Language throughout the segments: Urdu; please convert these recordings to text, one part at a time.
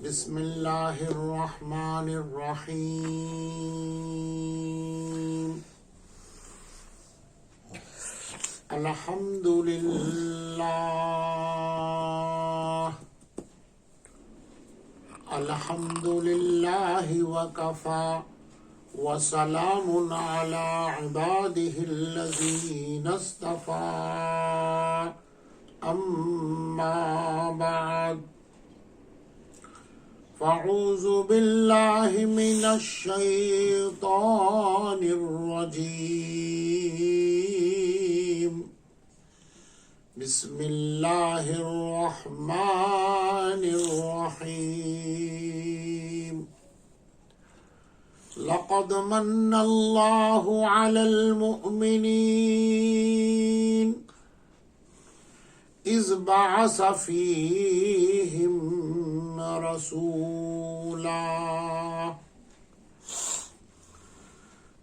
بسم اللہ الرحمن الرحیم الحمد للہ وکفی وسلام علی عباده الذین اصطفی اما بعد فاعوذ باللہ من الشیطان الرجیم بسم اللہ الرحمن الرحیم لقد من اللہ علی المؤمنین اذ بعث فیہم رسولا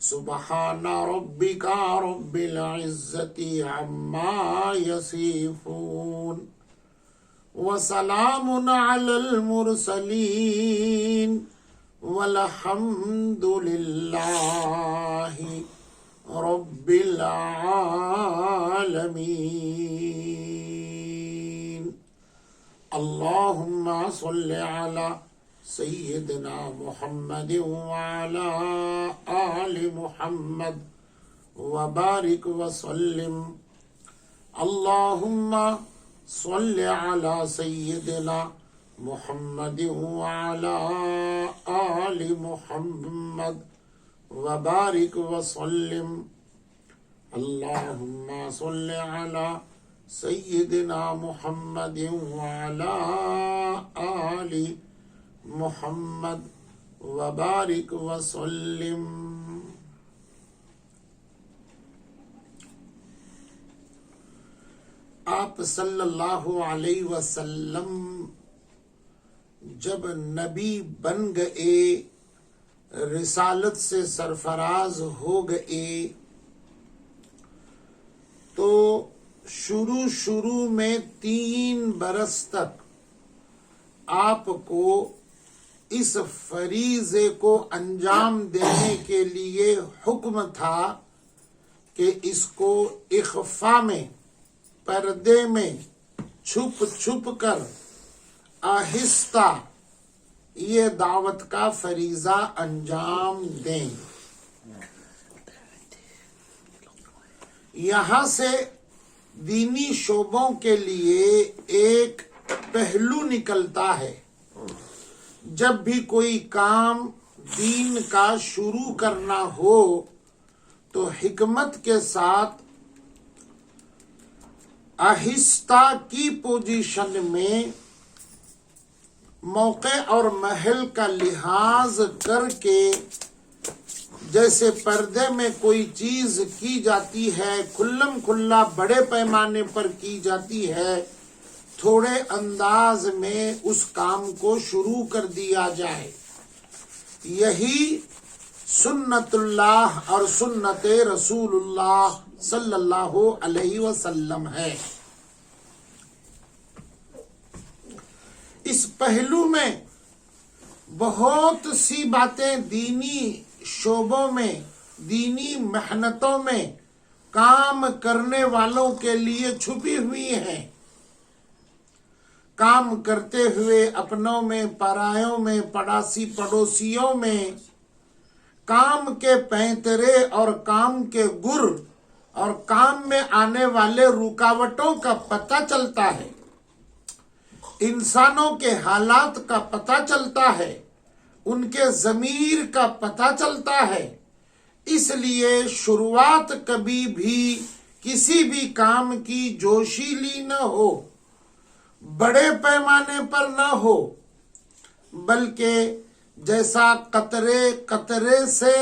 سبحان ربک رب العزة عما یصفون وسلام علی المرسلین والحمد للہ رب العالمین اللہم صل علی سیدنا محمد وعلی آل محمد وبارک وسلم اللہم صل علی سیدنا محمد وعلی آل محمد وبارک وسلم اللہم صل علی سیدنا محمد وعلی آل محمد وبارک وسلم آپ صلی اللہ علیہ وسلم جب نبی بن گئے، رسالت سے سرفراز ہو گئے، تو شروع میں 3 برس تک آپ کو اس فریضے کو انجام دینے کے لیے حکم تھا کہ اس کو اخفا میں، پردے میں، چھپ کر آہستہ یہ دعوت کا فریضہ انجام دیں۔ یہاں سے دینی شعبوں کے لیے ایک پہلو نکلتا ہے۔ جب بھی کوئی کام دین کا شروع کرنا ہو تو حکمت کے ساتھ آہستہ کی پوزیشن میں موقع اور محل کا لحاظ کر کے، جیسے پردے میں کوئی چیز کی جاتی ہے، کھلم کھلا بڑے پیمانے پر کی جاتی ہے، تھوڑے انداز میں اس کام کو شروع کر دیا جائے۔ یہی سنت اللہ اور سنت رسول اللہ صلی اللہ علیہ وسلم ہے۔ اس پہلو میں بہت سی باتیں دینی شعبوں میں، دینی محنتوں میں کام کرنے والوں کے لیے چھپی ہوئی ہیں۔ کام کرتے ہوئے اپنوں میں، پرایوں میں، پڑاسی پڑوسیوں میں کام کے پینترے اور کام کے گر اور کام میں آنے والے رکاوٹوں کا پتہ چلتا ہے، انسانوں کے حالات کا پتہ چلتا ہے، ان کے ضمیر کا پتہ چلتا ہے۔ اس لیے شروعات کبھی بھی کسی بھی کام کی جوشیلی نہ ہو، بڑے پیمانے پر نہ ہو، بلکہ جیسا قطرے قطرے سے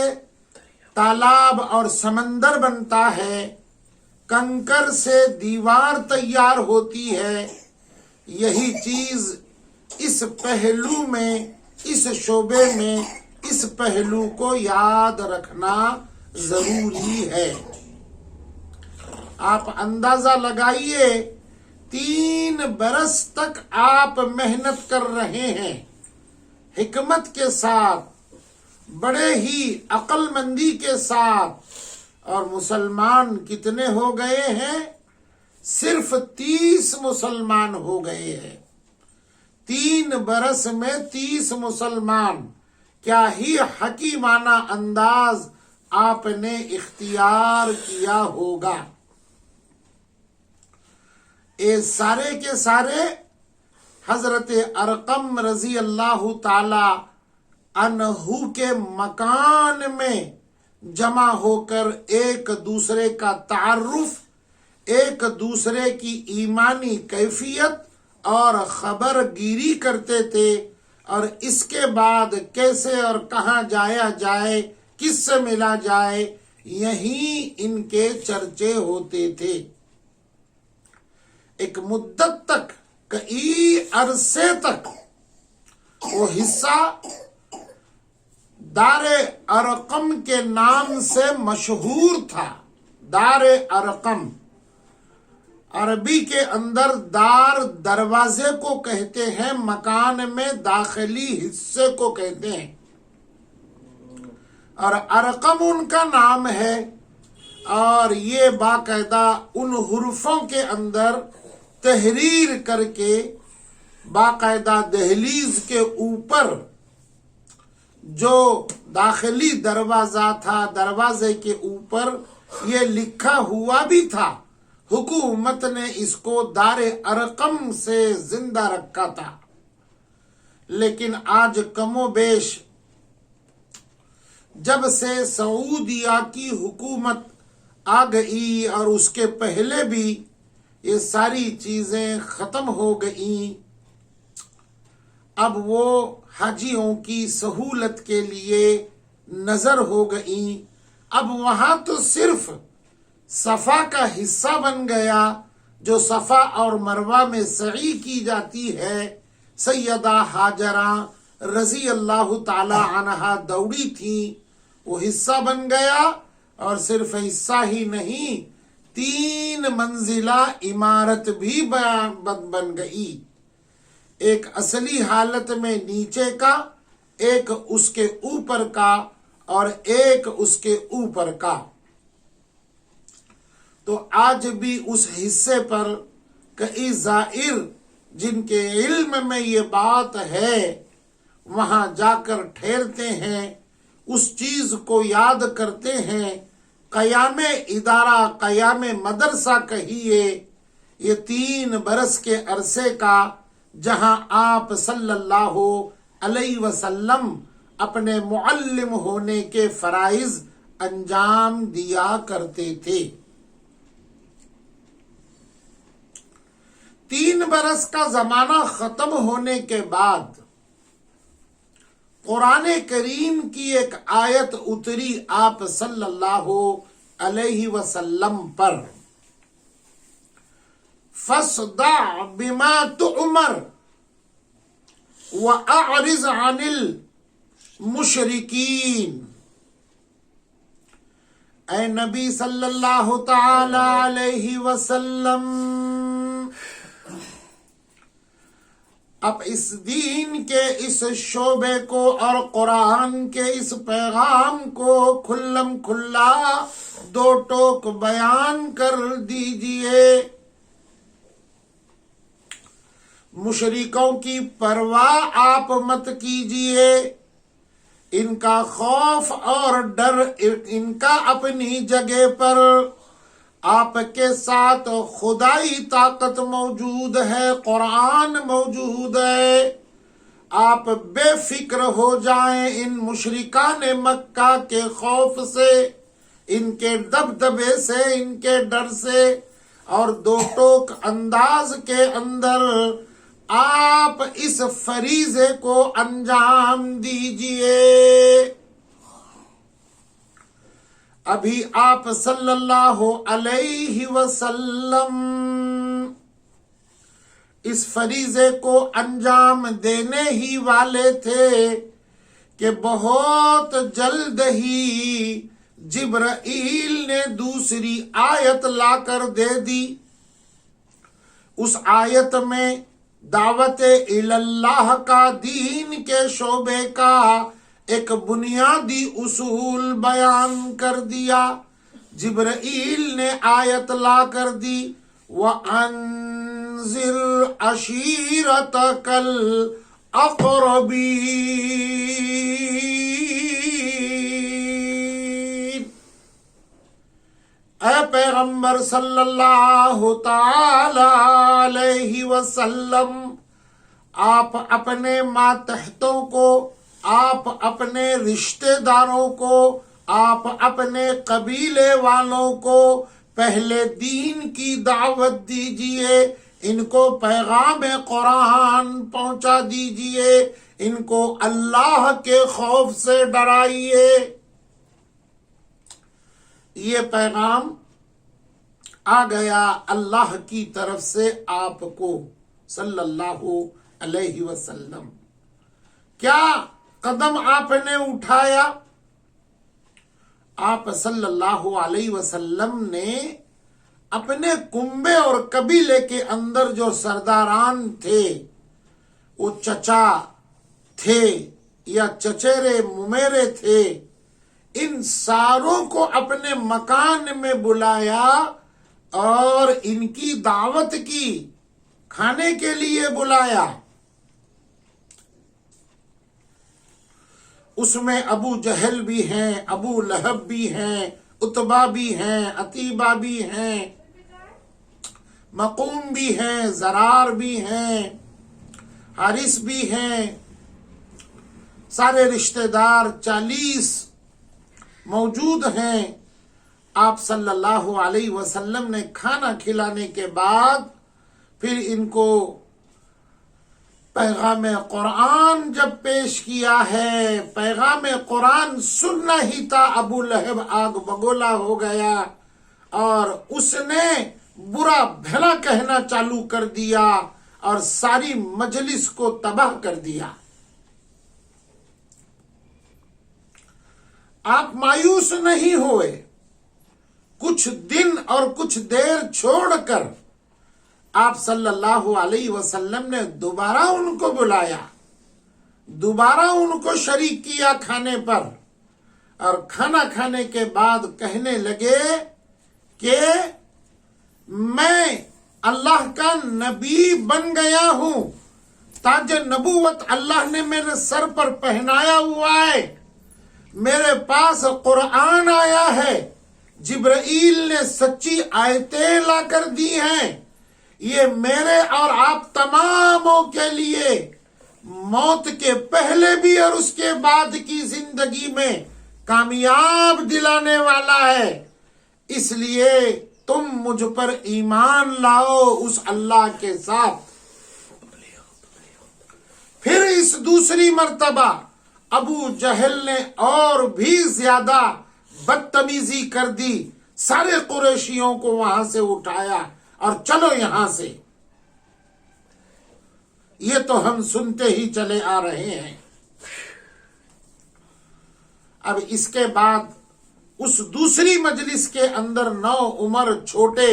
تالاب اور سمندر بنتا ہے، کنکر سے دیوار تیار ہوتی ہے، یہی چیز اس پہلو میں، اس شعبے میں، اس پہلو کو یاد رکھنا ضروری ہے۔ آپ اندازہ لگائیے 3 برس تک آپ محنت کر رہے ہیں، حکمت کے ساتھ، بڑے ہی عقل مندی کے ساتھ. اور مسلمان کتنے ہو گئے ہیں؟ صرف 30 مسلمان ہو گئے ہیں. 3 برس میں 30 مسلمان. کیا ہی حکیمانہ انداز آپ نے اختیار کیا ہوگا. یہ سارے کے سارے حضرت ارقم رضی اللہ تعالی عنہ کے مکان میں جمع ہو کر ایک دوسرے کا تعارف، ایک دوسرے کی ایمانی کیفیت اور خبر گیری کرتے تھے، اور اس کے بعد کیسے اور کہاں جایا جائے، کس سے ملا جائے، یہی ان کے چرچے ہوتے تھے. ایک مدت تک، کئی عرصے تک وہ حصہ دار ارقم کے نام سے مشہور تھا. دار ارقم عربی کے اندر دار دروازے کو کہتے ہیں، مکان میں داخلی حصے کو کہتے ہیں، اور ارقم ان کا نام ہے. اور یہ باقاعدہ ان حروفوں کے اندر تحریر کر کے باقاعدہ دہلیز کے اوپر جو داخلی دروازہ تھا، دروازے کے اوپر یہ لکھا ہوا بھی تھا. حکومت نے اس کو دار ارقم سے زندہ رکھا تھا. لیکن آج کم و بیش جب سے سعودیہ کی حکومت آ گئی، اور اس کے پہلے بھی یہ ساری چیزیں ختم ہو گئیں، اب وہ حاجیوں کی سہولت کے لیے نظر ہو گئیں. اب وہاں تو صرف صفا کا حصہ بن گیا، جو صفا اور مروہ میں سعی کی جاتی ہے. سیدہ ہاجرہ رضی اللہ تعالی عنہا دوڑی تھی، وہ حصہ بن گیا. اور صرف حصہ ہی نہیں، 3 منزلہ عمارت بھی بن گئی. ایک اصلی حالت میں نیچے کا، ایک اس کے اوپر کا، اور ایک اس کے اوپر کا. تو آج بھی اس حصے پر کئی زائر جن کے علم میں یہ بات ہے، وہاں جا کر ٹھہرتے ہیں، اس چیز کو یاد کرتے ہیں. قیام ادارہ، قیام مدرسہ کہیے، یہ 3 برس کے عرصے کا، جہاں آپ صلی اللہ علیہ وسلم اپنے معلم ہونے کے فرائض انجام دیا کرتے تھے. 3 برس کا زمانہ ختم ہونے کے بعد قرآن کریم کی ایک آیت اتری آپ صلی اللہ علیہ وسلم پر. فَاصْدَعْ بِمَا تُؤْمَرْ وَأَعْرِضْ عَنِ الْمُشْرِكِينَ. اے نبی صلی اللہ تعالی علیہ وسلم، اب اس دین کے اس شعبے کو اور قرآن کے اس پیغام کو کھلم کھلا 2 ٹوک بیان کر دیجئے. مشرکوں کی پرواہ آپ مت کیجئے، ان کا خوف اور ڈر ان کا اپنی جگہ پر. آپ کے ساتھ خدائی طاقت موجود ہے، قرآن موجود ہے. آپ بے فکر ہو جائیں ان مشرکان مکہ کے خوف سے، ان کے دبدبے سے، ان کے ڈر سے. اور 2 ٹوک انداز کے اندر آپ اس فریضے کو انجام دیجئے. ابھی آپ صلی اللہ علیہ وسلم اس فریضے کو انجام دینے ہی والے تھے کہ بہت جلد ہی جبرائیل نے دوسری آیت لا کر دے دی. اس آیت میں دعوت اللہ کا دین کے شعبے کا ایک بنیادی اصول بیان کر دیا. جبرائیل نے آیت لا کر دی وَأَنذِرْ عَشِيرَتَكَ الْأَقْرَبِينَ. اے پیغمبر صلی اللہ تعالی علیہ وسلم، آپ اپنے ماتحتوں کو، آپ اپنے رشتہ داروں کو، آپ اپنے قبیلے والوں کو پہلے دین کی دعوت دیجئے، ان کو پیغام قرآن پہنچا دیجئے، ان کو اللہ کے خوف سے ڈرائیے. یہ پیغام آ گیا اللہ کی طرف سے آپ کو صلی اللہ علیہ وسلم. کیا قدم آپ نے اٹھایا؟ آپ صلی اللہ علیہ وسلم نے اپنے کنبے اور قبیلے کے اندر جو سرداران تھے، وہ چچا تھے یا چچیرے ممیرے تھے، ان ساروں کو اپنے مکان میں بلایا اور ان کی دعوت کی، کھانے کے لیے بلایا. اس میں ابو جہل بھی ہیں، ابو لہب بھی ہیں، عتبہ بھی ہیں، عتیبہ بھی ہیں، مقوم بھی ہیں، زرار بھی ہیں، حارث بھی ہیں، سارے رشتہ دار 40 موجود ہیں. آپ صلی اللہ علیہ وسلم نے کھانا کھلانے کے بعد پھر ان کو پیغام قرآن جب پیش کیا ہے، پیغام قرآن سننا ہی تھا، ابو لہب آگ بگولا ہو گیا اور اس نے برا بھلا کہنا چالو کر دیا اور ساری مجلس کو تباہ کر دیا. آپ مایوس نہیں ہوئے. کچھ دن اور کچھ دیر چھوڑ کر آپ صلی اللہ علیہ وسلم نے دوبارہ ان کو بلایا، دوبارہ ان کو شریک کیا کھانے پر، اور کھانا کھانے کے بعد کہنے لگے کہ میں اللہ کا نبی بن گیا ہوں، تاج نبوت اللہ نے میرے سر پر پہنایا ہوا ہے، میرے پاس قرآن آیا ہے، جبرائیل نے سچی آیتیں لا کر دی ہیں، یہ میرے اور آپ تماموں کے لیے موت کے پہلے بھی اور اس کے بعد کی زندگی میں کامیاب دلانے والا ہے. اس لیے تم مجھ پر ایمان لاؤ اس اللہ کے ساتھ. پھر اس دوسری مرتبہ ابو جہل نے اور بھی زیادہ بدتمیزی کر دی، سارے قریشیوں کو وہاں سے اٹھایا اور چلو یہاں سے. یہ تو ہم سنتے ہی چلے آ رہے ہیں. اب اس کے بعد اس دوسری مجلس کے اندر 9 عمر چھوٹے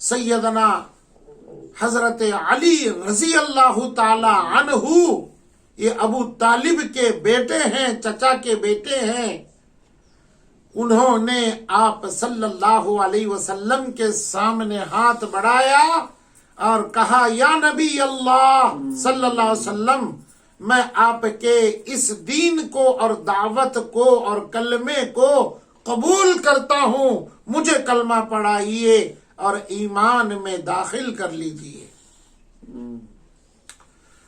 سیدنا حضرت علی رضی اللہ تعالی عنہ، یہ ابو طالب کے بیٹے ہیں، چچا کے بیٹے ہیں، انہوں نے آپ صلی اللہ علیہ وسلم کے سامنے ہاتھ بڑھایا اور کہا یا نبی اللہ صلی اللہ علیہ وسلم، میں آپ کے اس دین کو اور دعوت کو اور کلمے کو قبول کرتا ہوں، مجھے کلمہ پڑھائیے اور ایمان میں داخل کر لیجیے.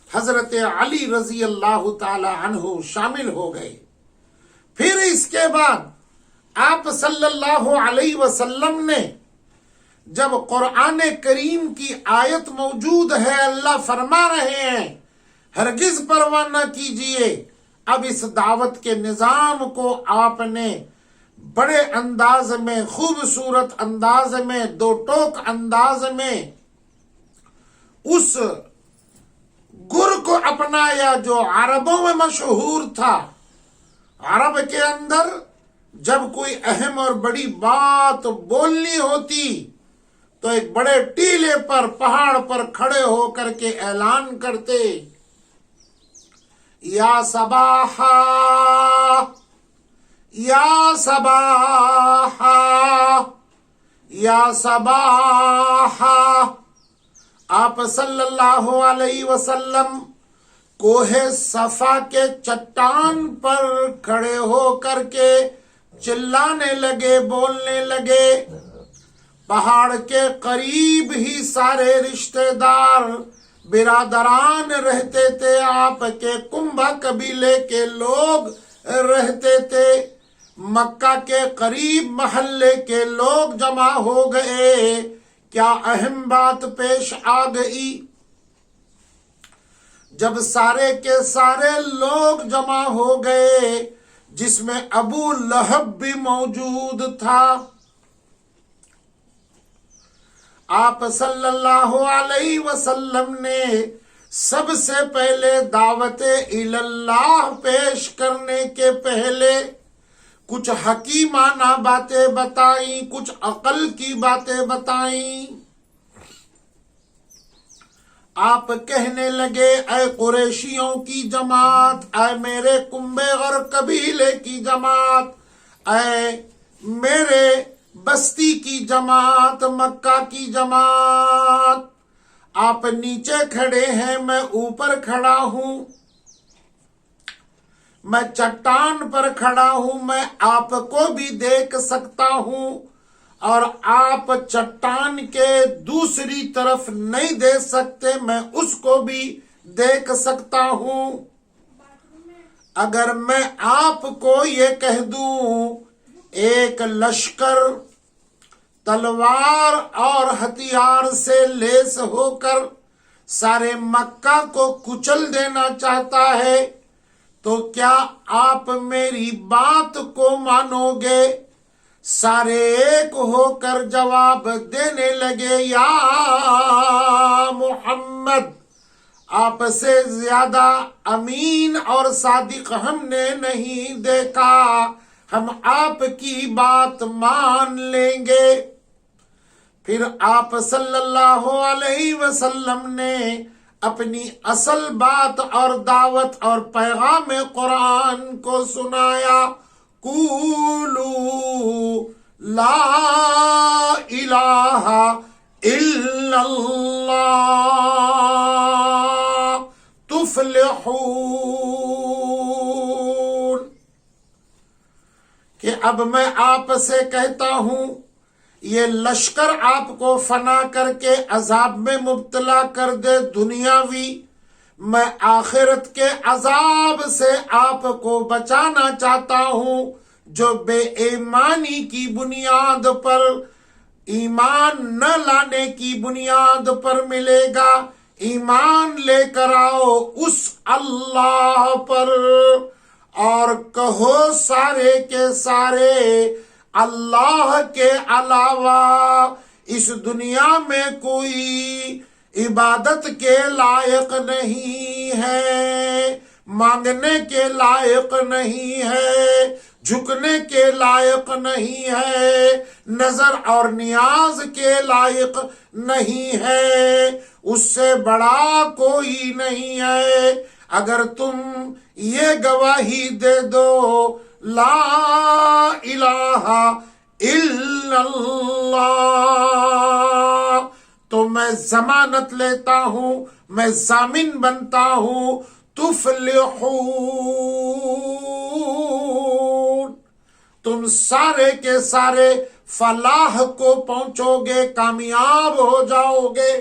حضرت علی رضی اللہ تعالی عنہ شامل ہو گئے. پھر اس کے بعد آپ صلی اللہ علیہ وسلم نے جب قرآن کریم کی آیت موجود ہے، اللہ فرما رہے ہیں ہرگز پرواہ نہ کیجیے، اب اس دعوت کے نظام کو آپ نے بڑے انداز میں، خوبصورت انداز میں، 2 ٹوک انداز میں اس گر کو اپنایا جو عربوں میں مشہور تھا. عرب کے اندر جب کوئی اہم اور بڑی بات بولنی ہوتی تو ایک بڑے ٹیلے پر پہاڑ پر کھڑے ہو کر کے اعلان کرتے، یا صباحا یا صباحا یا صباحا۔ آپ صلی اللہ علیہ وسلم کوہ صفا کے چٹان پر کھڑے ہو کر کے چلانے لگے، بولنے لگے۔ پہاڑ کے قریب ہی سارے رشتہ دار برادران رہتے تھے، آپ کے کنبہ قبیلے کے لوگ رہتے تھے۔ مکہ کے قریب محلے کے لوگ جمع ہو گئے۔ کیا اہم بات پیش آ گئی، جب سارے کے سارے لوگ جمع ہو گئے، جس میں ابو لہب بھی موجود تھا۔ آپ صلی اللہ علیہ وسلم نے سب سے پہلے دعوت اللہ پیش کرنے کے پہلے کچھ حکیمانہ باتیں بتائیں، کچھ عقل کی باتیں بتائیں۔ آپ کہنے لگے، اے قریشیوں کی جماعت، اے میرے کنبے اور قبیلے کی جماعت، اے میرے بستی کی جماعت، مکہ کی جماعت، آپ نیچے کھڑے ہیں، میں اوپر کھڑا ہوں، میں چٹان پر کھڑا ہوں، میں آپ کو بھی دیکھ سکتا ہوں، اور آپ چٹان کے دوسری طرف نہیں دیکھ سکتے، میں اس کو بھی دیکھ سکتا ہوں۔ اگر میں آپ کو یہ کہہ دوں ایک لشکر تلوار اور ہتھیار سے لیس ہو کر سارے مکہ کو کچل دینا چاہتا ہے، تو کیا آپ میری بات کو مانو گے؟ سارے ایک ہو کر جواب دینے لگے، یا محمد، آپ سے زیادہ امین اور صادق ہم نے نہیں دیکھا، ہم آپ کی بات مان لیں گے۔ پھر آپ صلی اللہ علیہ وسلم نے اپنی اصل بات اور دعوت اور پیغام قرآن کو سنایا، قولوا لا الہ الا اللہ تفلحون، کہ اب میں آپ سے کہتا ہوں یہ لشکر آپ کو فنا کر کے عذاب میں مبتلا کر دے دنیاوی، میں آخرت کے عذاب سے آپ کو بچانا چاہتا ہوں، جو بے ایمانی کی بنیاد پر، ایمان نہ لانے کی بنیاد پر ملے گا۔ ایمان لے کر آؤ اس اللہ پر، اور کہو سارے کے سارے اللہ کے علاوہ اس دنیا میں کوئی عبادت کے لائق نہیں ہے، مانگنے کے لائق نہیں ہے، جھکنے کے لائق نہیں ہے، نظر اور نیاز کے لائق نہیں ہے، اس سے بڑا کوئی نہیں ہے۔ اگر تم یہ گواہی دے دو لا الہ الا اللہ، تو میں ضمانت لیتا ہوں، میں ضامن بنتا ہوں، تفلحون، تم سارے کے سارے فلاح کو پہنچو گے، کامیاب ہو جاؤ گے۔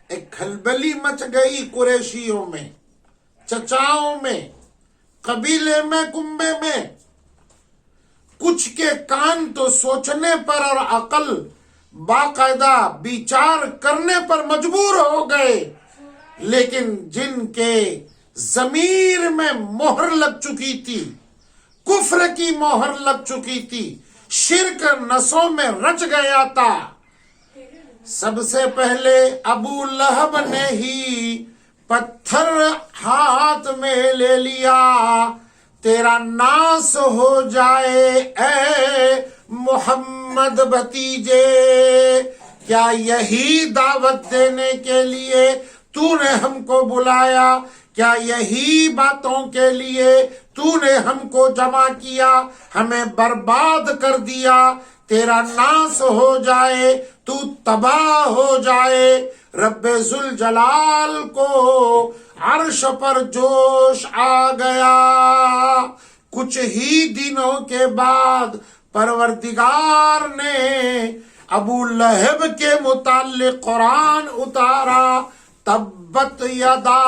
ایک کھلبلی مچ گئی قریشیوں میں، چچاؤں میں، قبیلے میں، کنبے میں۔ کچھ کے کان تو سوچنے پر اور عقل باقاعدہ بیچار کرنے پر مجبور ہو گئے، لیکن جن کے ضمیر میں مہر لگ چکی تھی، کفر کی مہر لگ چکی تھی، شرک نسوں میں رچ گیا تھا، سب سے پہلے ابو لہب نے ہی پتھر ہاتھ میں لے لیا، تیرا ناس ہو جائے اے محمد۔ محمد بھتیجے، کیا یہی دعوت دینے کے لیے تو نے ہم کو بلایا؟ کیا یہی باتوں کے لیے تو نے ہم کو جمع کیا؟ ہمیں برباد کر دیا، تیرا ناس ہو جائے، تو تباہ ہو جائے۔ رب ذوالجلال کو عرش پر جوش آ گیا۔ کچھ ہی دنوں کے بعد پروردگار نے ابو لہب کے متعلق قرآن اتارا، تبت یدا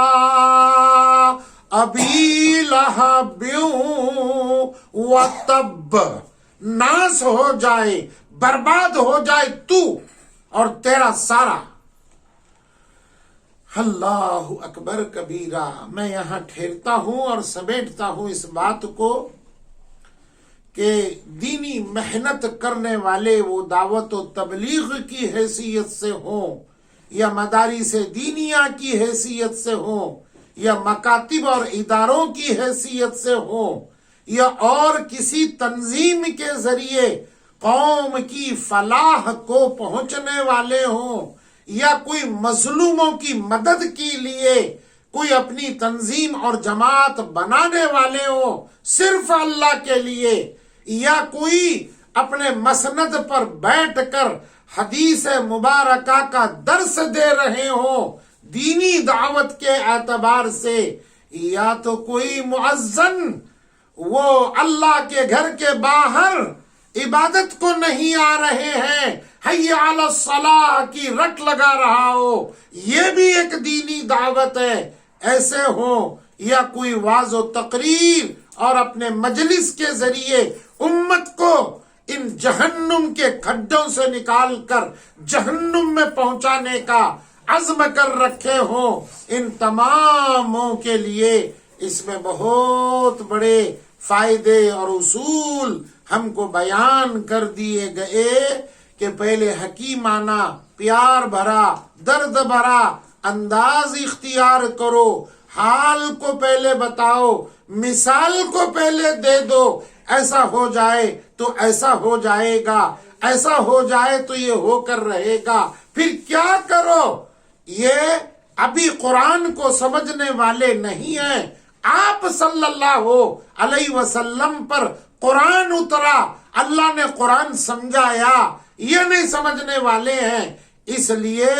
ابی لہب وتب، ناس ہو جائے، برباد ہو جائے تو اور تیرا سارا۔ اللہ اکبر کبیرہ۔ میں یہاں ٹھہرتا ہوں اور سمیٹتا ہوں اس بات کو کہ دینی محنت کرنے والے وہ دعوت و تبلیغ کی حیثیت سے ہوں یا مدارس دینیہ کی حیثیت سے ہوں یا مکاتب اور اداروں کی حیثیت سے ہوں یا اور کسی تنظیم کے ذریعے قوم کی فلاح کو پہنچنے والے ہوں یا کوئی مظلوموں کی مدد کے لیے کوئی اپنی تنظیم اور جماعت بنانے والے ہوں صرف اللہ کے لیے، یا کوئی اپنے مسند پر بیٹھ کر حدیث مبارکہ کا درس دے رہے ہوں دینی دعوت کے اعتبار سے، یا تو کوئی مؤذن وہ اللہ کے گھر کے باہر عبادت کو نہیں آ رہے ہیں، حی علی الصلاح کی رٹ لگا رہا ہو، یہ بھی ایک دینی دعوت ہے، ایسے ہوں، یا کوئی واعظ و تقریر اور اپنے مجلس کے ذریعے امت کو ان جہنم کے کھڈوں سے نکال کر جہنم میں پہنچانے کا عزم کر رکھے ہوں، ان تماموں کے لیے اس میں بہت بڑے فائدے اور اصول ہم کو بیان کر دیے گئے کہ پہلے حکیمانہ پیار بھرا درد بھرا انداز اختیار کرو، حال کو پہلے بتاؤ، مثال کو پہلے دے دو، ایسا ہو جائے تو ایسا ہو جائے گا، ایسا ہو جائے تو یہ ہو کر رہے گا، پھر کیا کرو؟ یہ ابھی قرآن کو سمجھنے والے نہیں ہیں، آپ صلی اللہ علیہ وسلم پر قرآن اترا، اللہ نے قرآن سمجھایا، یہ نہیں سمجھنے والے ہیں، اس لیے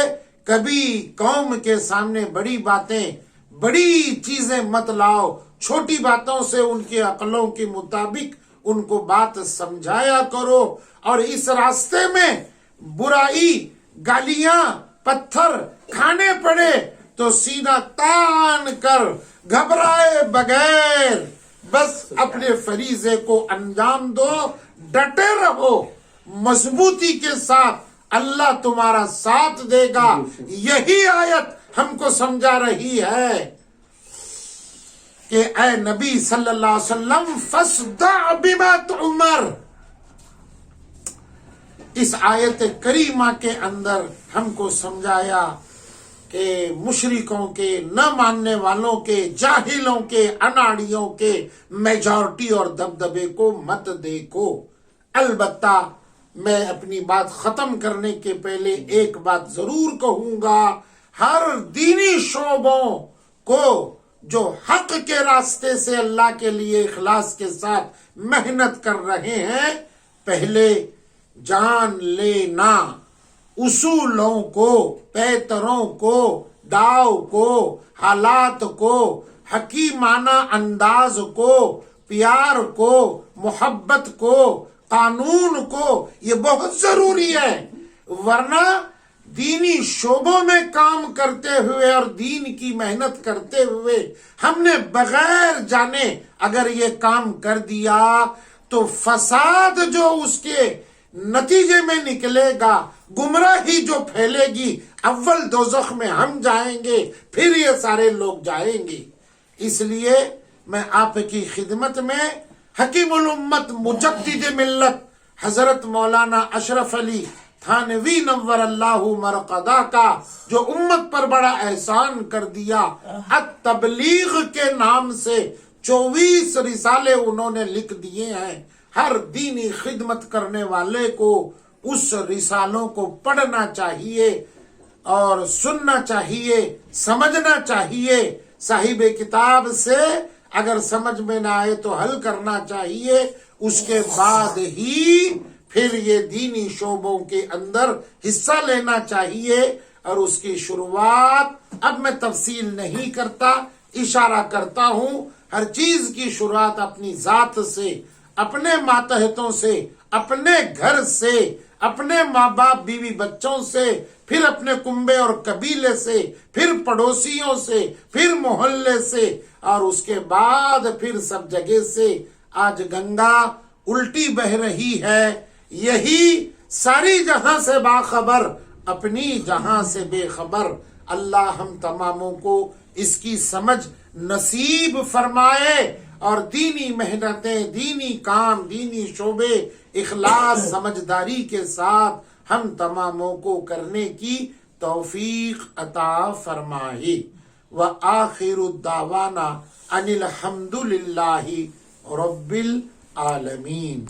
کبھی قوم کے سامنے بڑی باتیں بڑی چیزیں مت لاؤ، چھوٹی باتوں سے ان کے عقلوں کے مطابق ان کو بات سمجھایا کرو، اور اس راستے میں برائی گالیاں پتھر کھانے پڑے تو سینہ تان کر گھبرائے بغیر بس اپنے فریضے کو انجام دو، ڈٹے رہو مضبوطی کے ساتھ، اللہ تمہارا ساتھ دے گا۔ یہی آیت ہم کو سمجھا رہی ہے کہ اے نبی صلی اللہ علیہ وسلم فاصدع بما تؤمر۔ اس آیت کریمہ کے اندر ہم کو سمجھایا کہ مشرکوں کے، نہ ماننے والوں کے، جاہلوں کے، اناڑیوں کے میجورٹی اور دبدبے کو مت دیکھو۔ البتہ میں اپنی بات ختم کرنے کے پہلے ایک بات ضرور کہوں گا، ہر دینی شعبوں کو جو حق کے راستے سے اللہ کے لیے اخلاص کے ساتھ محنت کر رہے ہیں، پہلے جان لینا اصولوں کو، پیتروں کو، داؤ کو، حالات کو، حکیمانہ انداز کو، پیار کو، محبت کو، قانون کو، یہ بہت ضروری ہے، ورنہ دینی شعبوں میں کام کرتے ہوئے اور دین کی محنت کرتے ہوئے ہم نے بغیر جانے اگر یہ کام کر دیا تو فساد جو اس کے نتیجے میں نکلے گا، گمراہی جو پھیلے گی، اول دوزخ میں ہم جائیں گے، پھر یہ سارے لوگ جائیں گے۔ اس لیے میں آپ کی خدمت میں حکیم الامت مجدد ملت حضرت مولانا اشرف علی تھانوی نور اللہ مرقدہ کا جو امت پر بڑا احسان کر دیا، التبلیغ کے نام سے 24 رسالے انہوں نے لکھ دیے ہیں، ہر دینی خدمت کرنے والے کو اس رسالوں کو پڑھنا چاہیے اور سننا چاہیے، سمجھنا چاہیے۔ صاحب کتاب سے اگر سمجھ میں نہ آئے تو حل کرنا چاہیے، اس کے بعد ہی پھر یہ دینی شعبوں کے اندر حصہ لینا چاہیے۔ اور اس کی شروعات اب میں تفصیل نہیں کرتا، اشارہ کرتا ہوں، ہر چیز کی شروعات اپنی ذات سے، اپنے ماتحتوں سے، اپنے گھر سے، اپنے ماں باپ بیوی بچوں سے، پھر اپنے کنبے اور قبیلے سے، پھر پڑوسیوں سے، پھر محلے سے، اور اس کے بعد پھر سب جگہ سے۔ آج گنگا الٹی بہ رہی ہے، یہی ساری جہاں سے باخبر، اپنی جہاں سے بے خبر۔ اللہ ہم تماموں کو اس کی سمجھ نصیب فرمائے اور دینی محنتیں، دینی کام، دینی شعبے اخلاص سمجھداری کے ساتھ ہم تماموں کو کرنے کی توفیق عطا فرمائے۔ وآخر الدعوانا ان الحمد للہ رب العالمین۔